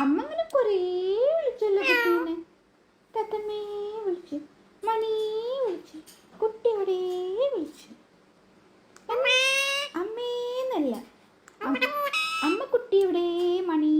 അമ്മ അങ്ങനെ കുറേ വിളിച്ചല്ലോ കുട്ടീനെ. തത്തമ്മേ വിളിച്ചു, മണി വിളിച്ചു, കുട്ടി എവിടെ വിളിച്ചു. അമ്മേന്നല്ല, അമ്മ കുട്ടി എവിടെ മണി